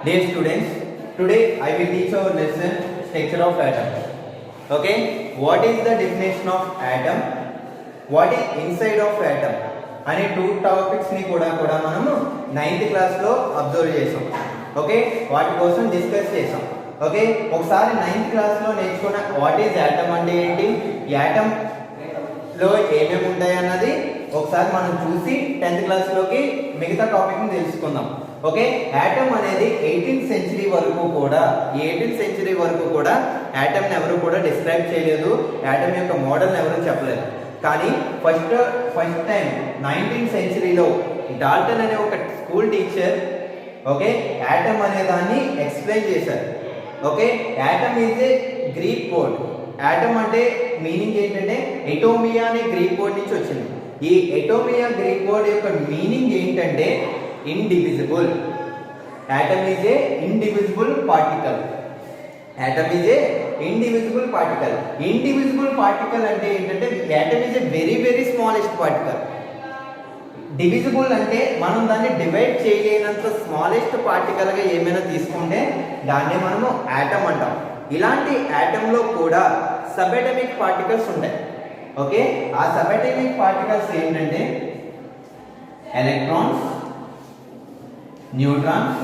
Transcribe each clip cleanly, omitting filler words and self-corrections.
Dear students, today I will teach our lesson structure of atom. Okay, what is the definition of atom? What is inside of atom? అనే two topics ని కూడా మనము 9th class లో observe చేసాం. Okay, వాటి కోసం discuss చేసాం. Okay, ఒకసారి 9th క్లాస్ లో నేర్చుకున్న వాట్ ఈజ్ యాటమ్ అంటే ఏంటి, యాటమ్ లో ఏమేమి ఉంటాయి అన్నది ఒకసారి మనం చూసి 10th క్లాస్ లోకి మిగతా టాపిక్ ని తెలుసుకుందాం. ఓకే, యాటమ్ అనేది 18th సెంచరీ వరకు కూడా యాటమ్ ని ఎవరు కూడా డిస్క్రైబ్ చేయలేదు, యాటమ్ యొక్క మోడల్ ఎవరు చెప్పలేదు. కానీ ఫస్ట్ టైం 19th సెంచరీలో డాల్టన్ అనే ఒక స్కూల్ టీచర్ ఓకే యాటమ్ అనే దాన్ని ఎక్స్ప్లెయిన్ చేశారు. Okay, atom is A Greek word. Atom అంటే మీనింగ్ ఏంటంటే ఎటోమియా అనే గ్రీక్ వర్డ్ నుంచి వచ్చింది. ఈ ఎటోమియా గ్రీక్ వర్డ్ యొక్క మీనింగ్ ఏంటంటే indivisible. Atom is A indivisible particle. Atom is A indivisible particle. Indivisible particle అంటే ఏంటంటే atom is a very very smallest particle. Divisible అంటే మనం దాన్ని డివైడ్ చేయలేనంత స్మాలెస్ట్ పార్టికల్ గా ఏమైనా తీసుకుంటే దాన్ని మనము యాటమ్ అంటాం. ఇలాంటి యాటమ్ లో కూడా సబ్ అటామిక్ పార్టికల్స్ ఉంటాయి. ఓకే, ఆ సబ్ అటామిక్ పార్టికల్స్ ఏంటంటే electrons, neutrons,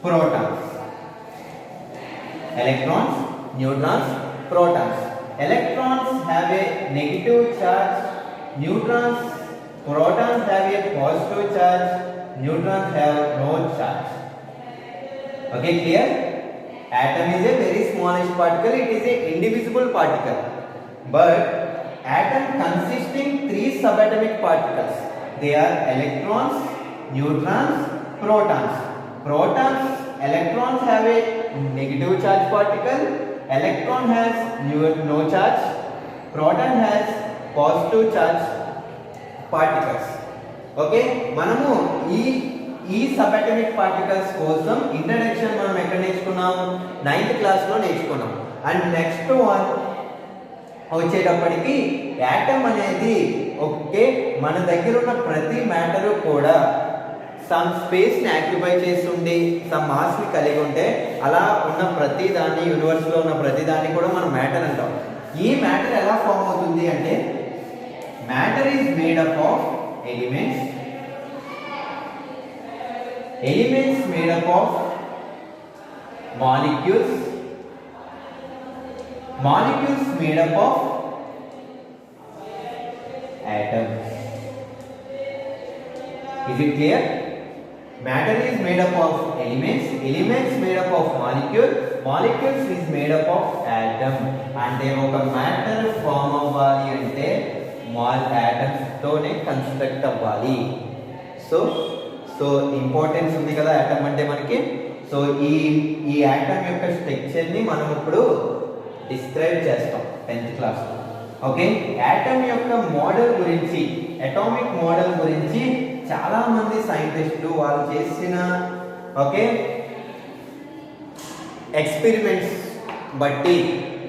protons. Electrons, neutrons, protons. Electrons have a negative charge. Neutrons, protons have a positive charge. Neutrons have no charge. Okay, clear? Atom is a very smallest particle. It is a indivisible particle. But atom consisting 3 subatomic particles. They are electrons, neutrons, protons. Protons, electrons have a negative charge particle, electron has no charge, proton has positive charge particles. Okay, మనము ఈ sub-atomic particles కోసం introduction మనం ఎక్కడ నేర్చుకున్నాం, 9th class లో నేర్చుకున్నాం. And next one వచ్చేటప్పటికి atom అనేది ఓకే మన దగ్గర ఉన్న ప్రతి మ్యాటర్ కూడా సమ్ స్పేస్ ని ఆక్యుపై చేస్తుండి సమ్ మాస్ ని కలిగి ఉంటే అలా ఉన్న ప్రతి దాన్ని యూనివర్స్ లో ఉన్న ప్రతి దాన్ని కూడా మనం మ్యాటర్ అంటాం. ఈ మ్యాటర్ ఎలా ఫామ్ అవుతుంది అంటే matter is made up of elements made up of molecules made up of atoms. Is it clear? Matter is made up of elements made up of molecules is made up of atom. అంటే ఒక matter form అవ్వాలి అంటే atoms తోనే construct అవ్వాలి. So importance ఉంది కదా atom అంటే మనకి. సో ఈ atom యొక్క స్ట్రక్చర్ ని మనం ఇప్పుడు డిస్క్రైబ్ చేస్తాం 10th క్లాస్ లో. ఓకే, యాటమ్ యొక్క మోడల్ గురించి, అటామిక్ మోడల్ గురించి చాలా మంది సైంటిస్టులు వాళ్ళు చేసిన ఓకే ఎక్స్పెరిమెంట్స్ బట్టి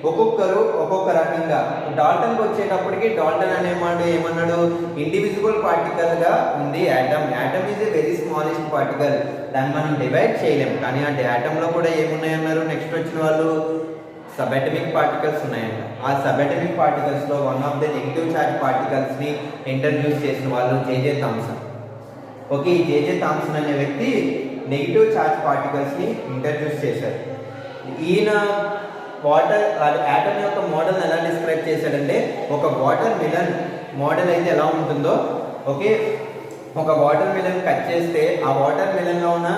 ఒక్కొక్కరు ఒక్కొక్క రకంగా డాల్టన్కి వచ్చేటప్పటికి డాల్టన్ అనేవాడు ఏమన్నాడు, ఇండివిజిబుల్ పార్టికల్ గా ఉంది atom. Atom is a very smallest particle, దాన్ని మనం డివైడ్ చేయలేం. కానీ ఆ యాటమ్ లో కూడా ఏమున్నాయన్నారు, నెక్స్ట్ వచ్చిన వాళ్ళు సబ్ అటామిక్ పార్టికల్స్ ఉన్నాయంట. ఆ సబ్ అటామిక్ పార్టికల్స్ లో one of the negative charge particles ని ఇంట్రడ్యూస్ చేసిన వాళ్ళు జేజే థామ్సన్. ఓకే, ఈ జేజే థామ్సన్ అనే వ్యక్తి నెగిటివ్ చార్జ్ పార్టికల్స్ ని ఇంట్రడ్యూస్ చేశారు. ఈయన యాటమ్ యొక్క మోడల్ ఎలా డిస్క్రైబ్ చేశాడంటే ఒక వాటర్ మిలన్ మోడల్ అయితే ఎలా ఉంటుందో, ఓకే ఒక వాటర్ మిలన్ కట్ చేస్తే ఆ వాటర్ మిలన్ లో ఉన్న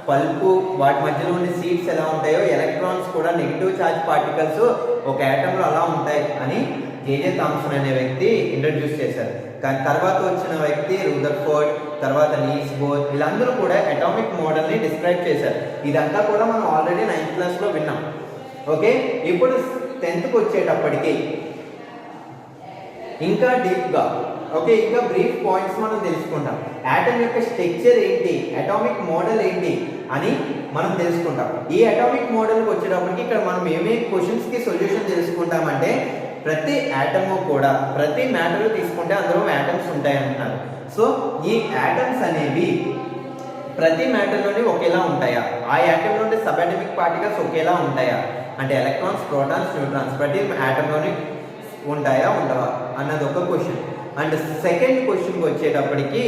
పల్పు వాటి మధ్యలో ఉండే సీడ్స్ ఎలా ఉంటాయో ఎలక్ట్రాన్స్ కూడా నెగిటివ్ చార్జ్ పార్టికల్స్ ఒక యాటమ్ లో అలా ఉంటాయి అని జేజే థామ్సన్ అనే వ్యక్తి ఇంట్రడ్యూస్ చేశారు. కానీ తర్వాత వచ్చిన వ్యక్తి రూదర్ఫోర్డ్, తర్వాత నీల్స్ బోర్, వీళ్ళందరూ కూడా అటామిక్ మోడల్ ని డిస్క్రైబ్ చేశారు. ఇదంతా కూడా మనం ఆల్రెడీ 9th క్లాస్ లో విన్నాం. ఓకే, ఇప్పుడు 10th వచ్చేటప్పటికి ఇంకా డీప్ గా ఓకే ఇంకా బ్రీఫ్ పాయింట్స్ మనం తెలుసుకుంటాం. యాటమ్ యొక్క స్ట్రక్చర్ ఏంటి, అటామిక్ మోడల్ ఏంటి అని మనం తెలుసుకుంటాం. ఈ అటామిక్ మోడల్కి వచ్చేటప్పటికి ఇక్కడ మనం ఏమేమి క్వశ్చన్స్ కి సొల్యూషన్ తెలుసుకుంటామంటే ప్రతి యాటమ్ కూడా ప్రతి మ్యాటర్ తీసుకుంటే అందులో యాటమ్స్ ఉంటాయి అంటున్నారు. సో ఈ యాటమ్స్ అనేవి ప్రతి మ్యాటర్లోని ఒకేలా ఉంటాయా, ఆ యాటంలో ఉండే సబ్ అటామిక్ పార్టికల్స్ ఒకేలా ఉంటాయా అంటే ఎలక్ట్రాన్స్, ప్రోటాన్స్, న్యూట్రాన్స్ ప్రతి యాటంలోని ఉంటాయా ఉండవా అన్నది ఒక క్వశ్చన్. అండ్ సెకండ్ క్వశ్చన్కి వచ్చేటప్పటికి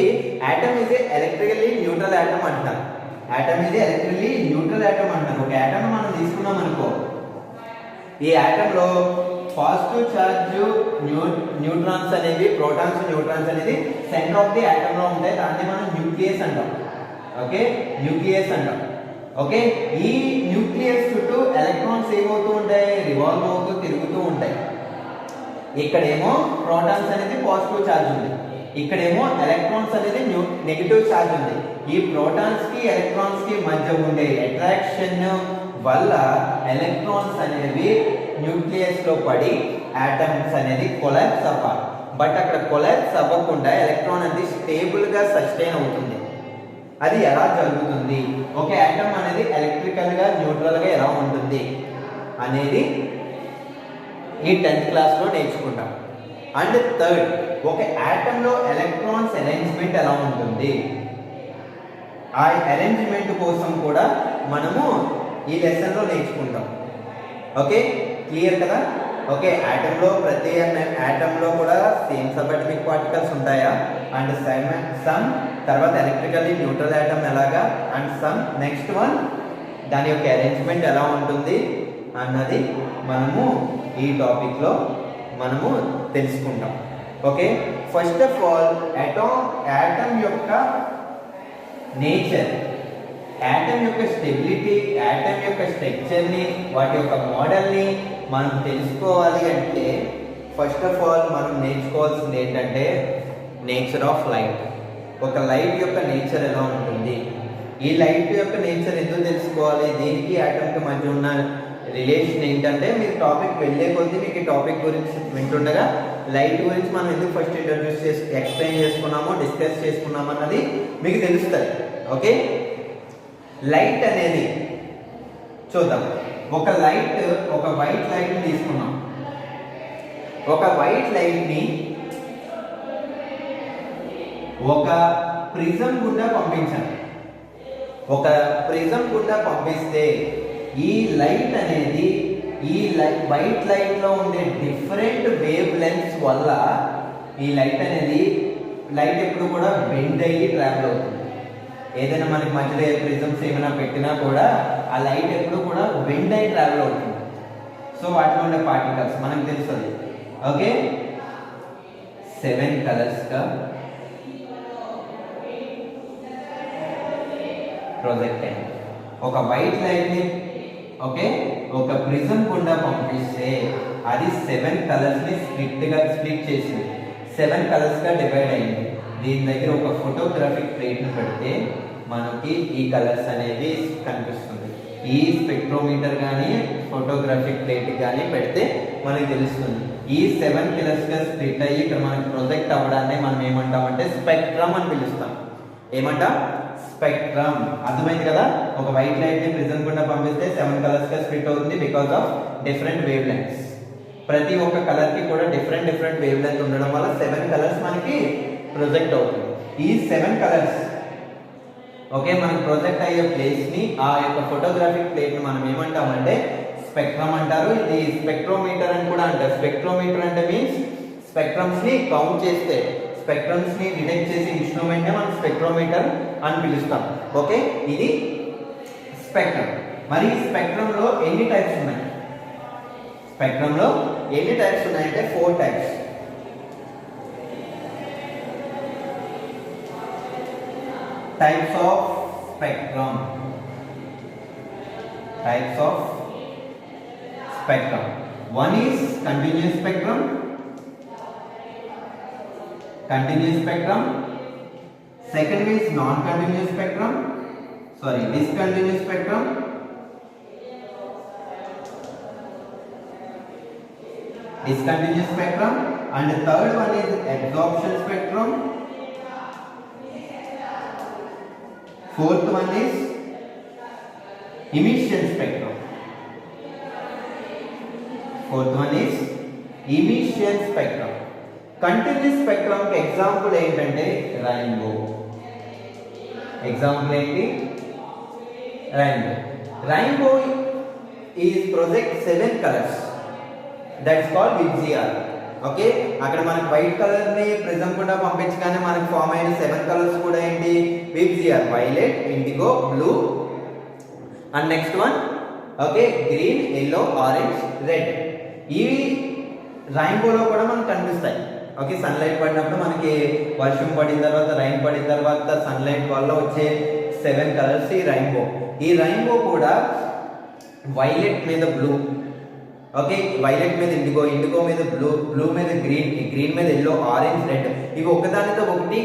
atom is a electrically neutral atom అంటారు. Atom is electrically neutral atom అంటారు. ఒక యాటమ్ మనం తీసుకున్నాం అనుకో, ఈ యాటంలో పాజిటివ్ చార్జ్ న్యూట్రాన్స్ అనేవి, ప్రోటాన్స్, న్యూట్రాన్స్ అనేది సెంటర్ ఆఫ్ ది యాటమ్ లో ఉంటాయి. దాన్ని మనం న్యూక్లియస్ అంటాం. ఓకే, న్యూక్లియస్ అంటాం. ఓకే, ఈ న్యూక్లియస్ చుట్టూ ఎలక్ట్రాన్స్ ఏమవుతూ ఉంటాయి, రివాల్వ్ అవుతూ తిరుగుతూ ఉంటాయి. ఇక్కడేమో ప్రోటాన్స్ అనేది పాజిటివ్ ఛార్జ్ ఉంది, ఇక్కడేమో ఎలక్ట్రాన్స్ అనేది నెగిటివ్ ఛార్జ్ ఉంది. ఈ ప్రోటాన్స్ కి ఎలక్ట్రాన్స్ కి మధ్య ఉండే అట్రాక్షన్ వల్ల ఎలక్ట్రాన్స్ అనేవి న్యూక్లియస్ లో పడి ఆటమ్స్ అనేది కొలాప్స్ అవ్వాలి. బట్ అక్కడ కొలాప్స్ అవ్వకుండా ఎలక్ట్రాన్ అనేది స్టేబుల్ గా సస్టైన్ అవుతుంది. అది ఎలా జరుగుతుంది, ఒక ఆటమ్ అనేది ఎలక్ట్రికల్ గా న్యూట్రల్ గా ఎలా ఉంటుంది అనేది ఈ 10th క్లాస్లో నేర్చుకుంటాం. అండ్ థర్డ్, ఒక ఆటంలో ఎలక్ట్రాన్స్ అరేంజ్మెంట్ ఎలా ఉంటుంది, ఆ అరేంజ్మెంట్ కోసం కూడా మనము ఈ లెసన్లో నేర్చుకుంటాం. ఓకే, క్లియర్ కదా? ఓకే, ఆటంలో ప్రతి ఆటంలో కూడా సేమ్ సబ్ అటామిక్ పార్టికల్స్ ఉంటాయా అండ్ సమ్ తర్వాత ఎలక్ట్రికల్లీ న్యూట్రల్ ఆటమ్ ఎలాగా అండ్ సమ్ నెక్స్ట్ వన్ దాని యొక్క అరేంజ్మెంట్ ఎలా ఉంటుంది అన్నది మనము ఈ టాపిక్లో మనము తెలుసుకుంటాం. Okay, first of all atom యొక్క నేచర్, యాటమ్ యొక్క స్టెబిలిటీ, యాటమ్ యొక్క స్ట్రక్చర్ని, వాటి యొక్క మోడల్ని మనం తెలుసుకోవాలి అంటే ఫస్ట్ ఆఫ్ ఆల్ మనం నేర్చుకోవాల్సింది ఏంటంటే నేచర్ ఆఫ్ లైట్. ఒక లైట్ యొక్క నేచర్ ఎలా ఉంటుంది, ఈ లైట్ యొక్క నేచర్ ఎందుకు తెలుసుకోవాలి, దీనికి యాటమ్కి మధ్య ఉన్న రిలేషన్ ఏంటంటే మీరు టాపిక్ వెళ్ళే కొద్దీ మీకు ఈ టాపిక్ గురించి వింటుండగా లైట్ గురించి మనం ఎందుకు ఫస్ట్ ఇంట్రడ్యూస్ చేసి ఎక్స్ప్లెయిన్ చేసుకున్నామో, డిస్కస్ చేసుకున్నామో అన్నది మీకు తెలుస్తుంది. ఓకే, లైట్ అనేది చూద్దాం. ఒక లైట్, ఒక వైట్ లైట్ని తీసుకున్నాం. ఒక వైట్ లైట్ని ఒక ప్రిజం గుండా పంపించాలి. ఒక ప్రిజం గుండా పంపిస్తే ఈ లైట్ అనేది ఈ వైట్ లైట్ లో ఉండే డిఫరెంట్ వేవ్ లెంగ్త్స్ వల్ల ఈ లైట్ అనేది లైట్ ఎప్పుడు కూడా బెండ్ అయ్యి ట్రావెల్ అవుతుంది. ఏదైనా మనకి మధ్యలో ప్రిజమ్స్ ఏమైనా పెట్టినా కూడా ఆ లైట్ ఎప్పుడు కూడా బెండ్ అయ్యి ట్రావెల్ అవుతుంది. సో వాటిలో ఉండే పార్టికల్స్ మనకు తెలుస్తుంది. ఓకే, 7 కలర్స్ గా ప్రొజెక్ట్ అయ్యింది. ఒక వైట్ లైట్ ని ఓకే ఒక ప్రిజం గుండా పంపిస్తే అది 7 కలర్స్ ని స్ప్లిట్ చేసింది. 7 కలర్స్ గా డివైడ్ అయింది. దీని దగ్గర ఒక ఫోటోగ్రాఫిక్ ప్లేట్ ని పెడితే మనకి ఈ కలర్స్ అనేవి కనిపిస్తుంది. ఈ స్పెక్ట్రోమీటర్ కానీ ఫోటోగ్రాఫిక్ ప్లేట్ కానీ పెడితే మనకి తెలుస్తుంది. ఈ 7 కలర్స్ గా స్ప్లిట్ అయ్యి ఇక్కడ మనకి ప్రొజెక్ట్ అవ్వడాన్ని మనం ఏమంటామంటే స్పెక్ట్రమ్ అని పిలుస్తాం. ఏమంటాం? స్పెక్ట్రమ్. అర్థమైంది కదా? ఒక వైట్ లైట్ ని ప్రిజం గుండా పంపిస్తే 7 కలర్స్ గా స్ప్లిట్ అవుతుంది because of different wave lengths. ప్రతి ఒక్క కలర్ కి కూడా డిఫరెంట్ వేవ్ లెంగ్త్ ఉండడం వల్ల 7 కలర్స్ మనకి ప్రొజెక్ట్ అవుతుంది. ఈ 7 కలర్స్ ఓకే మనకి ప్రొజెక్ట్ అయ్యే ప్లేస్ ని ఆ యొక్క ఫోటోగ్రాఫిక్ ప్లేట్ ని మనం ఏమంటామంటే స్పెక్ట్రమ్ అంటారు. ఇది స్పెక్ట్రోమీటర్ అని కూడా అంటారు. స్పెక్ట్రోమీటర్ అంటే మీన్స్ స్పెక్ట్రమ్స్ ని కౌంట్ చేస్తే స్పెక్ట్రమ్స్ ని డిటెక్ట్ చేసే ఇన్స్ట్రుమెంట్ నే మనం స్పెక్ట్రోమీటర్ అని పిలుస్తాం. ఓకే, ఇది స్పెక్ట్రమ్. మరి స్పెక్ట్రమ్ లో ఎన్ని టైప్స్ ఉన్నాయి? స్పెక్ట్రమ్ లో ఎన్ని టైప్స్ ఉన్నాయంటే 4 types. Types of spectrum. Types of spectrum. One is continuous spectrum. Continuous spectrum. Second is non-continuous spectrum. Sorry, discontinuous spectrum. Discontinuous spectrum. And the third one is absorption spectrum. Fourth one is emission spectrum. Fourth one is emission spectrum. Continuous spectrum के example ఏంటంటే rainbow. Example ఏంటి? rainbow. Rainbow is project 7 colors. That's called VIBGYOR. Okay, అక్కడ మనకి white colour ని prism కూడా పంపించగానే మనకి form అయిన 7 colours కూడా ఏంటి? VIBGYOR. Violet, IndiGo, blue and next one okay green, yellow, orange, red. ఇవి రెయిన్బోలో కూడా మనకు కనిపిస్తాయి. ఓకే, సన్లైట్ పడినప్పుడు మనకి వర్షం పడిన తర్వాత రైన్ పడిన తర్వాత సన్లైట్ వల్ల వచ్చే 7 కలర్స్ ఈ రెయిన్బో. ఈ రెయిన్బో కూడా వైలెట్ మీద బ్లూ, ఓకే వైలెట్ మీద ఇండిగో, ఇండిగో మీద బ్లూ, బ్లూ మీద గ్రీన్, గ్రీన్ మీద ఎల్లో, ఆరెంజ్, రెడ్. ఇవి ఒకదానితో ఒకటి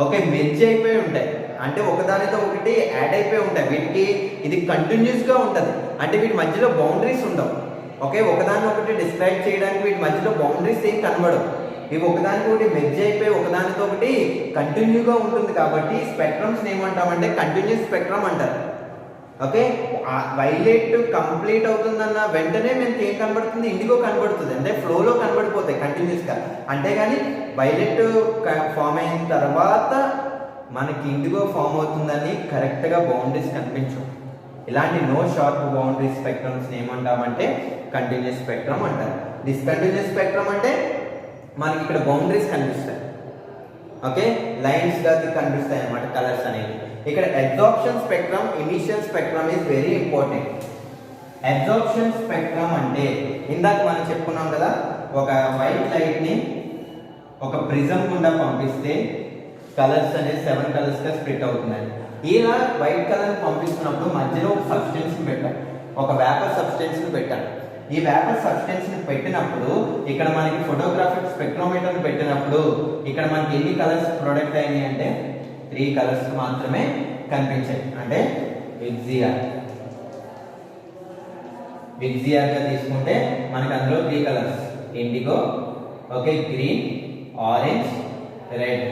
ఓకే మెర్జ్ అయిపోయి ఉంటాయి, అంటే ఒకదానితో ఒకటి యాడ్ అయిపోయి ఉంటాయి. వీటికి ఇది కంటిన్యూస్ గా ఉంటుంది, అంటే వీటి మధ్యలో బౌండరీస్ ఉండవు. ఓకే, ఒకదాన్ని ఒకటి డిస్క్రైబ్ చేయడానికి వీటి మధ్యలో బౌండరీస్ ఏం కనబడవు. ఇవి ఒకదానికి ఒకటి మెర్జ్ అయిపోయి ఒకదానితో ఒకటి కంటిన్యూగా ఉంటుంది. కాబట్టి స్పెక్ట్రమ్స్ ఏమంటామంటే కంటిన్యూస్ స్పెక్ట్రమ్ అంటారు. ఓకే, వైలెట్ కంప్లీట్ అవుతుందన్న వెంటనే మనకి ఏం కనబడుతుంది? ఇండిగో కనబడుతుంది, అంటే ఫ్లోలో కనబడిపోతాయి కంటిన్యూస్గా. అంతేగాని వైలెట్ ఫామ్ అయిన తర్వాత మనకి ఇండిగో ఫామ్ అవుతుందని కరెక్ట్గా బౌండరీస్ కనిపించవు. ఇలాంటి నో షార్ప్ బౌండరీ స్పెక్ట్రమ్స్ ఏమంటామంటే కంటిన్యూస్ స్పెక్ట్రమ్ అంటారు. డిస్కంటిన్యూస్ స్పెక్ట్రమ్ అంటే మనకి ఇక్కడ బౌండరీస్ కనిపిస్తాయి. ఓకే, లైన్స్ గా కనిపిస్తాయి అన్నమాట కలర్స్ అనేవి. ఇక్కడ absorption spectrum, emission spectrum is very important. Absorption spectrum అంటే ఇందాక మనం చెప్పుకున్నాం కదా, ఒక వైట్ లైట్ ని ఒక ప్రిజం గుండా పంపిస్తే కలర్స్ అనేది 7 కలర్స్ గా స్ప్లిట్ అవుతున్నాయి. ఇలా వైట్ కలర్ పంపిస్తున్నప్పుడు మధ్యలో ఒక సబ్స్టెన్స్ ని పెట్టాలి, ఒక వేపర్ సబ్స్టెన్స్ ని పెట్టాలి. ఈ వేపర్ సబ్స్టెన్స్ ని పెట్టినప్పుడు ఇక్కడ మనకి ఫోటోగ్రాఫిక్ స్పెక్ట్రోమీటర్ పెట్టినప్పుడు ఇక్కడ మనకి ఎన్ని కలర్స్ ప్రొడక్ట్ అయినాయి అంటే 3 కలర్స్ మాత్రమే కనిపించాయి. అంటే VIBGYOR గా తీసుకుంటే మనకి అందులో 3 colours IndiGo, okay green, orange, red.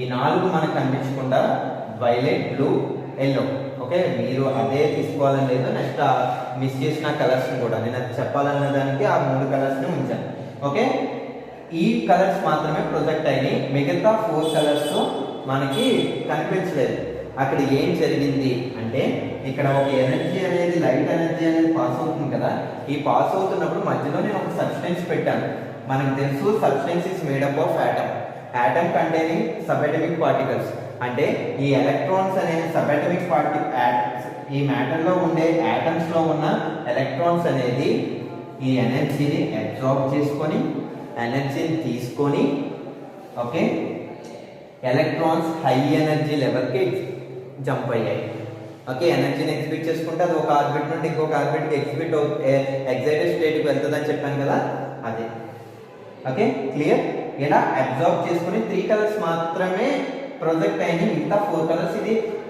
ఈ 4 మనకు కనిపించకుండా వైలెట్, బ్లూ, ఎల్లో. ఓకే, మీరు అదే తీసుకోవాలని లేదు, నెక్స్ట్ మిస్ చేసిన కలర్స్ కూడా నేను అది చెప్పాలన్న దానికి ఆ 3 కలర్స్ ని ఉంచాను. ఓకే, ఈ కలర్స్ మాత్రమే ప్రొజెక్ట్ అయినాయి, మిగతా 4 కలర్స్ మనకి కనిపించలేదు. అక్కడ ఏం జరిగింది అంటే ఇక్కడ ఒక ఎనర్జీ అనేది, లైట్ ఎనర్జీ అనేది పాస్ అవుతుంది కదా. ఈ పాస్ అవుతున్నప్పుడు మధ్యలో నేను ఒక సబ్స్టెన్స్ పెట్టాను. మనకు తెలుసు substance is made up of atom. Atom containing sub-atomic particles. అంటే ఈ ఎలక్ట్రాన్స్ అనేవి సబ్-అటామిక్ ఈ మ్యాటర్ లో ఉండే ఆటమ్స్ లో ఉన్న ఎలక్ట్రాన్స్ అనేది ఈ ఎనర్జీని అబ్జార్బ్ చేసుకొని ఎనర్జీని తీసుకొని ఓకే ఎలక్ట్రాన్స్ హై ఎనర్జీ లెవెల్కి జంప్ అయ్యాయి. ఓకే, ఎనర్జీని ఎగ్జిబిట్ చేసుకుంటే అది ఒక ఆర్బిట్ నుండి ఇంకొక ఆర్బిట్కి ఎగ్జైటెడ్ స్టేట్కి వెళ్తుందని చెప్పాను కదా, అదే. Okay clear. ఇలా అబ్జార్బ్ చేసుకుని 3 కలర్స్ మాత్రమే ప్రొజెక్ట్ అయినాయి, మిగతా 4 కలర్స్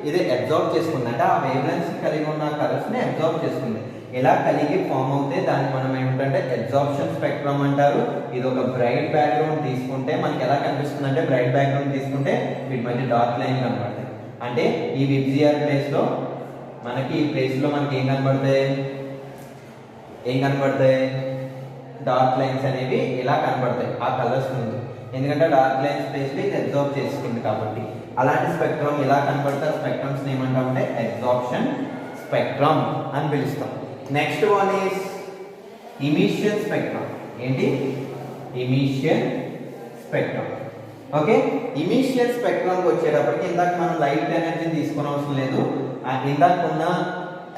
ఇది అబ్జార్బ్ చేసుకుంది. అంటే ఆ వేవ్ లెంగ్త్ కలిగి ఉన్న కలర్స్ ని అబ్జార్బ్ చేసుకుంది. ఇలా కలిగి ఫామ్ అవుతే దాన్ని మనం ఏమిటంటే అబ్జార్ప్షన్ స్పెక్ట్రమ్ అంటారు. ఇది ఒక బ్రైట్ బ్యాక్గ్రౌండ్ తీసుకుంటే మనకి ఎలా కనిపిస్తుంది అంటే, బ్రైట్ బ్యాక్గ్రౌండ్ తీసుకుంటే వీటి మధ్య డార్క్ లైన్ కనబడతాయి. అంటే ఈ VIBGYOR ప్లేస్ లో మనకి ఈ ప్లేస్ లో మనకి ఏం కనబడతాయి డార్క్ లైన్స్ అనేవి ఇలా కనబడతాయి ఆ కలర్స్ ముందు. ఎందుకంటే డార్క్ లైన్స్ ప్లేస్ లో ఇది అబ్జార్బ్ చేసుకుంది కాబట్టి. అలాంటి స్పెక్ట్రమ్ ఇలా కనబడతాయి. స్పెక్ట్రమ్స్ ఏమంటామంటే అబ్జార్ప్షన్ స్పెక్ట్రమ్ అని పిలుస్తాం. Next one is emission spectrum. ఏంటి? Emission spectrum. ఓకే, ఎమిషన్ స్పెక్ట్రమ్కి వచ్చేటప్పటికి ఇందాక మనం లైట్ ఎనర్జీని తీసుకునే అవసరం లేదు. ఇందాక ఉన్న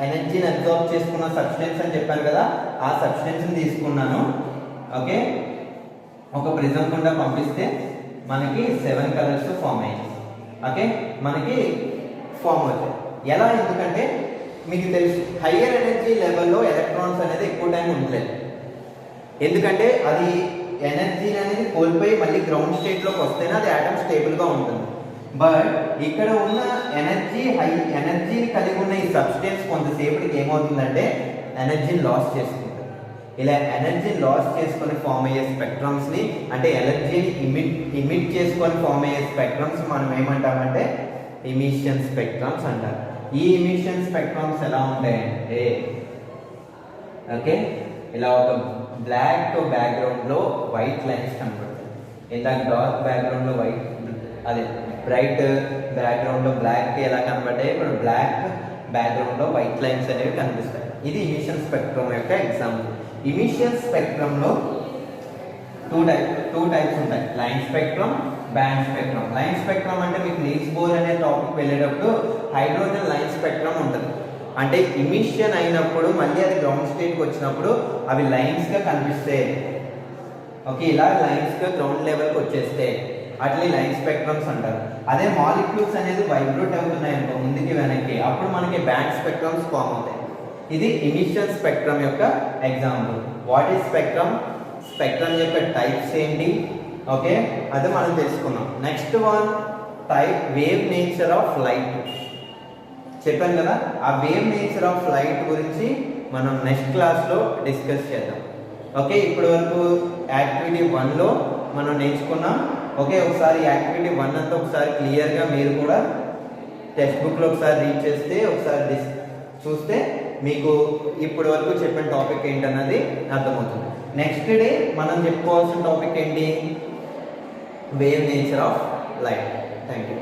ఎనర్జీని అబ్జార్బ్ చేసుకున్న సబ్స్టెన్స్ అని చెప్పాను కదా, ఆ సబ్స్టెన్స్ని తీసుకున్నాను. ఓకే, ఒక ప్రిజం గుండా పంపిస్తే మనకి 7 కలర్స్ ఫామ్ అయ్యాయి. ఓకే, మనకి ఫామ్ అవుతాయి. ఎలా? ఎందుకంటే మీకు తెలుసు హయ్యర్ ఎనర్జీ లెవెల్లో ఎలక్ట్రాన్స్ అనేది ఎక్కువ టైం ఉండలేదు. ఎందుకంటే అది ఎనర్జీ అనేది కోల్పోయి మళ్ళీ గ్రౌండ్ స్టేట్లోకి వస్తేనే అది ఆటమ్ స్టేబుల్గా ఉంటుంది. బట్ ఇక్కడ ఉన్న హై ఎనర్జీని కలిగి ఉన్న ఈ సబ్స్టెన్స్ కొంతసేపటికి ఏమవుతుందంటే ఎనర్జీని లాస్ చేసుకుంటుంది. ఇలా ఎనర్జీని లాస్ చేసుకొని ఫామ్ అయ్యే స్పెక్ట్రమ్స్ని, అంటే ఎనర్జీని ఇమిట్ చేసుకొని ఫామ్ అయ్యే స్పెక్ట్రమ్స్ మనం ఏమంటామంటే ఎమిషన్ స్పెక్ట్రమ్స్ అంటారు. ఈ ఎమిషన్ స్పెక్ట్రమ్స్ ఎలా ఉంటాయంటే ఓకే ఇలా ఒక బ్లాక్ బ్యాక్గ్రౌండ్ లో వైట్ లైన్స్ కనబడతాయి. ఇందాక డార్క్ బ్యాక్గ్రౌండ్ లో వైట్, అదే బ్రైట్ బ్యాక్గ్రౌండ్లో బ్లాక్ ఎలా కనబడ్డాయి, ఇప్పుడు బ్లాక్ బ్యాక్గ్రౌండ్లో వైట్ లైన్స్ అనేవి కనిపిస్తాయి. ఇది ఇమిషన్ స్పెక్ట్రమ్ యొక్క ఎగ్జాంపుల్. ఇమిషన్ స్పెక్ట్రమ్లో టూ టైప్స్ ఉంటాయి, line spectrum, band spectrum. Line spectrum అంటే మీకు నీల్స్ బోర్ అనే టాపిక్ వెళ్ళేటప్పుడు హైడ్రోజన్ లైన్ స్పెక్ట్రమ్ ఉంటుంది. అంటే ఇమిషన్ అయినప్పుడు మళ్ళీ అది గ్రౌండ్ స్టేట్కి వచ్చినప్పుడు అవి లైన్స్గా కనిపిస్తాయి. ఓకే, ఇలా లైన్స్గా గ్రౌండ్ లెవెల్కి వచ్చేస్తే అట్లీ లైన్ స్పెక్ట్రమ్స్ అంటారు. అదే మాలిక్యూల్స్ అనేది వైబ్రేట్ అవుతున్నాయి అనుకో ముందుకి వెనక్కి, అప్పుడు మనకి బ్యాండ్ స్పెక్ట్రమ్స్ ఫామ్ అవుతాయి. ఇది ఇమిషన్ స్పెక్ట్రమ్ యొక్క example. What is spectrum, spectrum యొక్క టైప్స్ ఏంటి, ఓకే అదే మనం తెలుసుకున్నాం. Next one type wave nature of light. చెప్పాను కదా, ఆ వేవ్ నేచర్ ఆఫ్ లైట్ గురించి మనం నెక్స్ట్ క్లాస్లో డిస్కస్ చేద్దాం. ఓకే, ఇప్పటి వరకు యాక్టివిటీ 1లో మనం నేర్చుకున్నాం. ఓకే, ఒకసారి యాక్టివిటీ 1 అంతా ఒకసారి క్లియర్గా మీరు కూడా టెక్స్ట్ బుక్లో ఒకసారి రీడ్ చేస్తే, ఒకసారి చూస్తే మీకు ఇప్పటి వరకు చెప్పిన టాపిక్ ఏంటన్నది అర్థమవుతుంది. నెక్స్ట్ డే మనం చెప్పుకోవాల్సిన టాపిక్ ఏంటి, wave nature of light. Thank you.